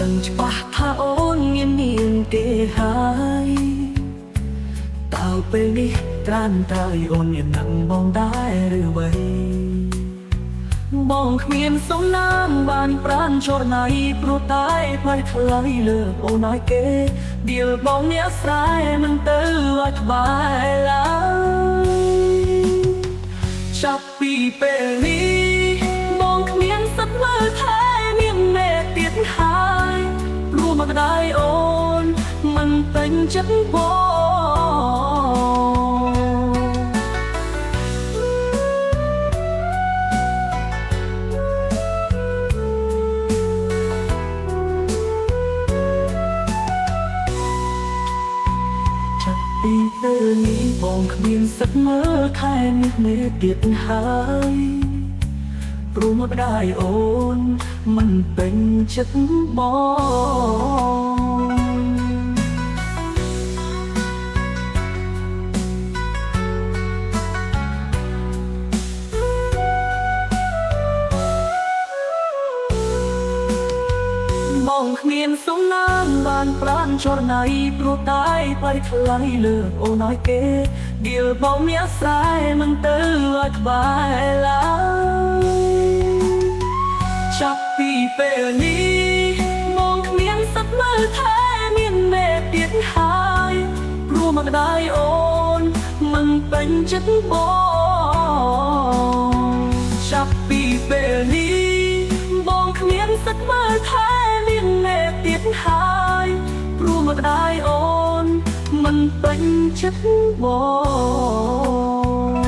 ដឹងច្បាស់ថាអូនមានទេហើយតើពេលនេះត្រានតើអូនមាននឹងបងដែរឬអ្វីបងគ្មានសំណាងបានប្រានចរណៃព្រោះតែផ្លៃថ្លៃលើអូនឲ្យគេដៀលបងអ្នកស្រែមិនទៅអធិប្បាយឡើយចាប់ពីពេលនេះបងគ្មានសិទ្ធមើលថែមានមេទៀតហើយព្រោះមកដែរអូនមិនពេញចិត្តបងពីពេលនេះបងគ្មានសិទ្ធមើលខែនេះមេទៀតហើយព្រោះមកដែរអូនមិនពេញចិត្តបងគ្មានសំណាងបានប្រានចរណៃព្រោះតែផ្លៃថ្លៃលើអូនឲ្យគេដៀលបងអ្នកស្រែមិនទៅអធិប្បាយឡើយចាប់ពីពេលនេះបងគ្មានសិទ្ធមើលថែមានមេទៀតហើយព្រោះមកដែរអូនមិនពេញចិត្តបងចាប់ពីពេលនេះបងគ្មានសិទ្ធមើលថែមានមេទៀតហើយព្រោះមកដែរអូនមិនពេញចិត្តបង